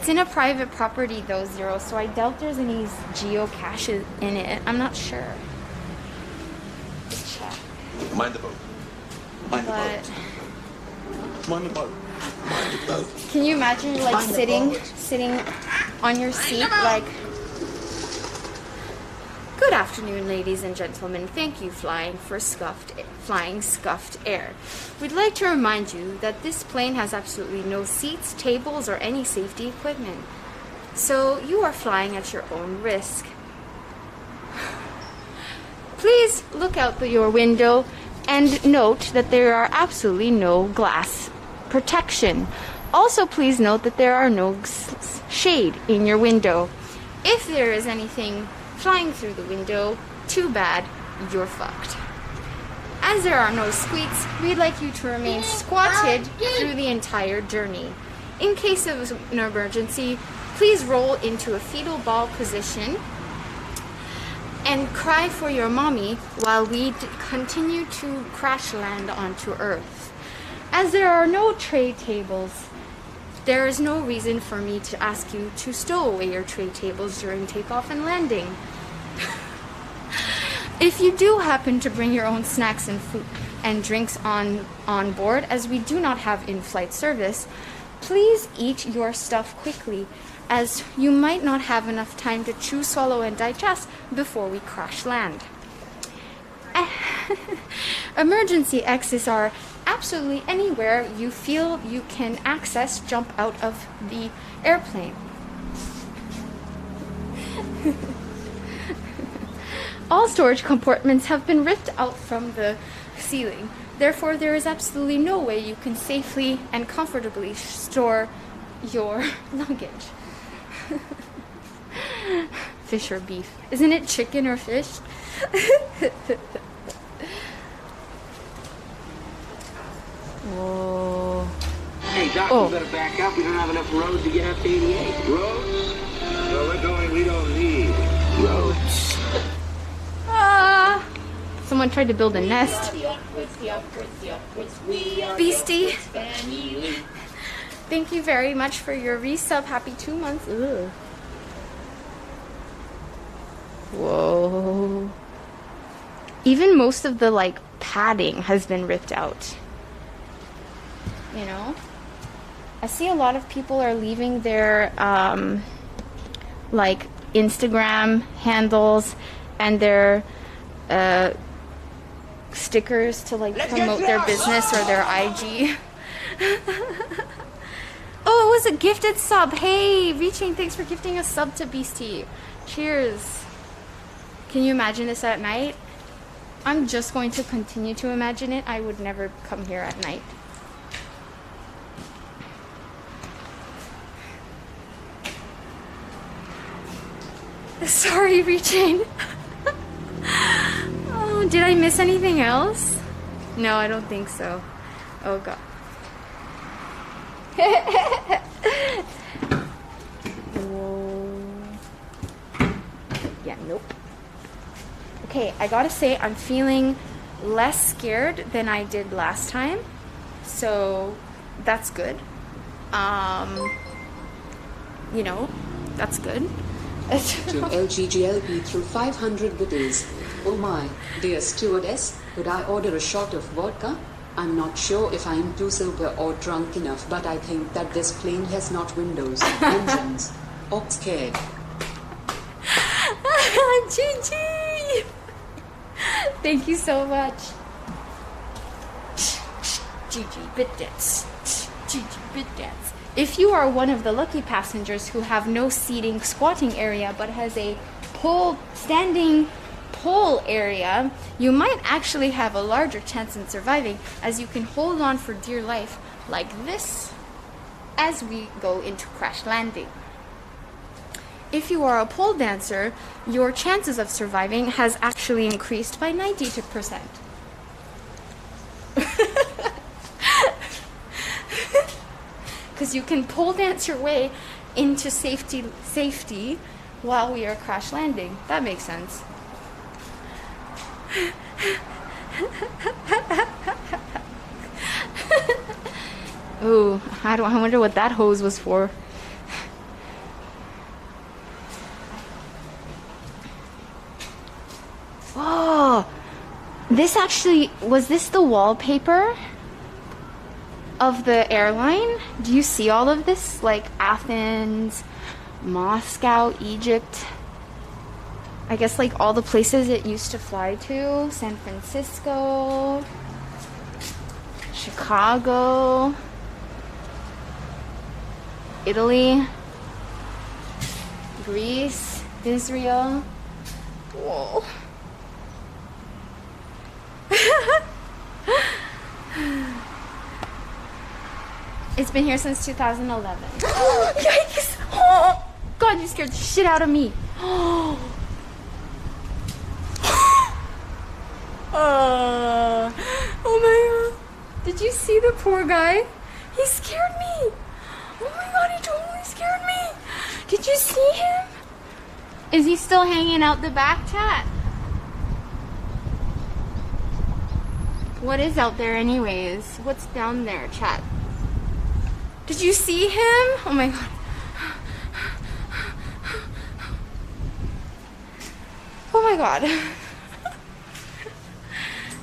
It's in a private property though, Zero, so I doubt there's any geocaches in it. I'm not sure. Check. Mind the boat. Mind the boat. Mind the boat. Mind the boat. Can you imagine like sitting on your seat like, good afternoon, ladies and gentlemen. Thank you flying scuffed air. We'd like to remind you that this plane has absolutely no seats, tables, or any safety equipment. So you are flying at your own risk. Please look out your window and note that there are absolutely no glass protection. Also, please note that there are no shade in your window. If there is anything flying through the window, too bad, you're fucked. As there are no squeaks, we'd like you to remain squatted through the entire journey. In case of an emergency, please roll into a fetal ball position and cry for your mommy while we continue to crash land onto Earth. As there are no tray tables, there is no reason for me to ask you to stow away your tray tables during takeoff and landing. If you do happen to bring your own snacks and food and drinks on board, as we do not have in-flight service, please eat your stuff quickly, as you might not have enough time to chew, swallow, and digest before we crash land. Emergency exits are absolutely anywhere you feel you can access. Jump out of the airplane. All storage compartments have been ripped out from the ceiling. Therefore, there is absolutely no way you can safely and comfortably store your luggage. Fish or beef? Isn't it chicken or fish? Whoa. Hey, Doc, you better back up. We don't have enough roads to get up to 88. Roads? Well, we're going, we don't need roads. Someone tried to build a nest. Beastie. Thank you very much for your resub. Happy 2 months. Ugh. Whoa. Even most of the like padding has been ripped out. You know? I see a lot of people are leaving their like Instagram handles and their stickers to like promote their business or their IG. Oh, it was a gifted sub. Hey, Reaching, thanks for gifting a sub to Beastie. Cheers. Can you imagine this at night? I'm just going to continue to imagine it. I would never come here at night. Sorry, Reaching. Oh, did I miss anything else? No, I don't think so. Oh, God. Whoa. Yeah, nope. Okay, I gotta say, I'm feeling less scared than I did last time. So, that's good. You know, that's good. To LGGLP through 500 biddies. Oh my, dear stewardess, could I order a shot of vodka? I'm not sure if I'm too sober or drunk enough, but I think that this plane has not windows, engines, or scared. GG! Thank you so much. GG bit dance. GG bit dance. If you are one of the lucky passengers who have no seating squatting area but has a standing pole area, you might actually have a larger chance in surviving, as you can hold on for dear life like this as we go into crash landing. If you are a pole dancer, your chances of surviving has actually increased by 92%. Because you can pole dance your way into safety while we are crash landing. That makes sense. Ooh, I wonder what that hose was for. This actually, was this the wallpaper of the airline? Do you see all of this? Like Athens, Moscow, Egypt. I guess like all the places it used to fly to. San Francisco, Chicago, Italy, Greece, Israel. Whoa. It's been here since 2011. Yikes! Oh, God, you scared the shit out of me. Oh my God. Did you see the poor guy? He scared me. Oh my God, he totally scared me. Did you see him? Is he still hanging out the back, chat? What is out there anyways? What's down there, chat? Did you see him? Oh my God. Oh my God.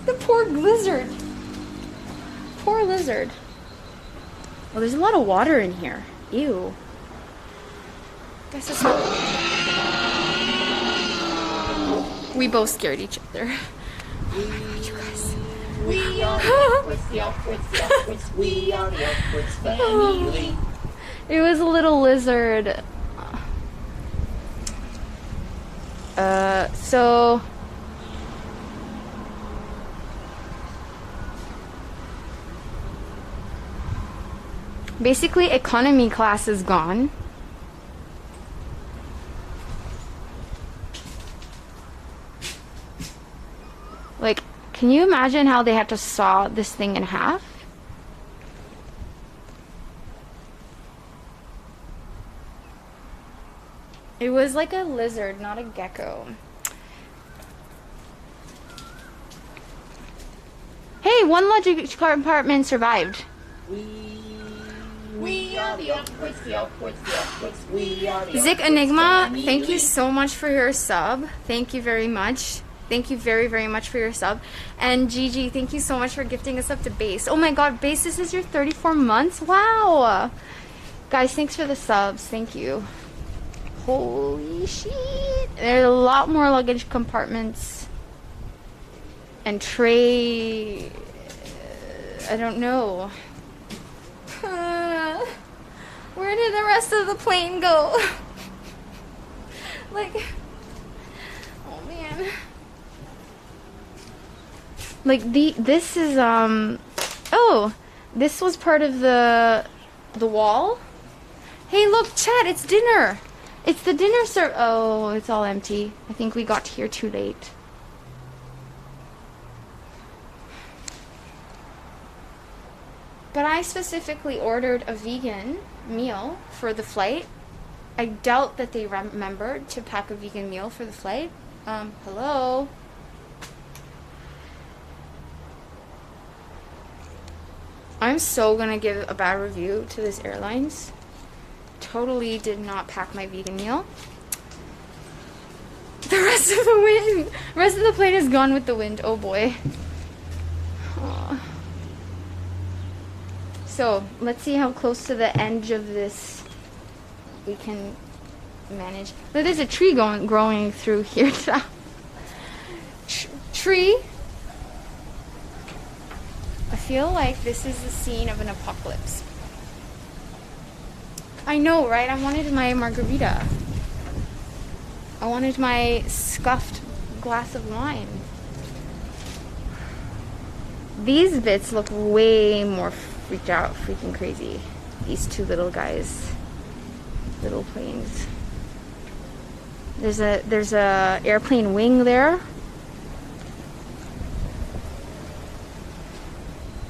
The poor lizard. Poor lizard. Well, there's a lot of water in here. Ew. Guess it's not. We both scared each other. Oh my God, you guys. We are the Upwards, we are the Upwards family. It was a little lizard. So basically economy class is gone. Like, can you imagine how they had to saw this thing in half? It was like a lizard, not a gecko. Hey, one luggage compartment survived. We are the Upwards, we are the Zik Enigma, thank you so much for your sub. Thank you very much. Thank you very, very much for your sub. And Gigi, thank you so much for gifting us up to Base. Oh my God, Base, this is your 34 months? Wow. Guys, thanks for the subs. Thank you. Holy shit. There are a lot more luggage compartments. And tray... I don't know. Where did the rest of the plane go? Like... Oh man. Like this is oh, this was part of the wall. Hey, look, chat, it's dinner. It's the dinner oh, it's all empty. I think we got here too late. But I specifically ordered a vegan meal for the flight. I doubt that they remembered to pack a vegan meal for the flight. Hello? I'm so gonna give a bad review to this airlines. Totally did not pack my vegan meal. The rest of the plane is gone with the wind. Oh boy. Aww. So let's see how close to the edge of this we can manage. But there's a tree growing through here. Tree. I feel like this is the scene of an apocalypse. I know, right? I wanted my margarita. I wanted my scuffed glass of wine. These bits look way more freaked out, freaking crazy. These two little guys. Little planes. There's a airplane wing there.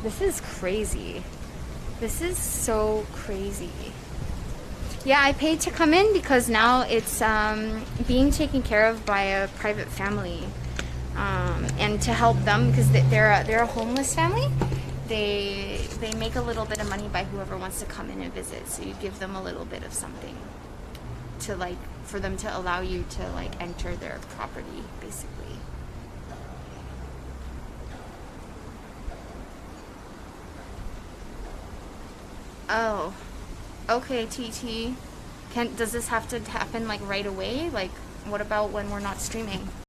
This is crazy. This is so crazy. Yeah, I paid to come in because now it's being taken care of by a private family, and to help them because they're a homeless family. They make a little bit of money by whoever wants to come in and visit. So you give them a little bit of something to for them to allow you to enter their property, basically. Oh. Okay, TT. Does this have to happen like right away? Like, what about when we're not streaming?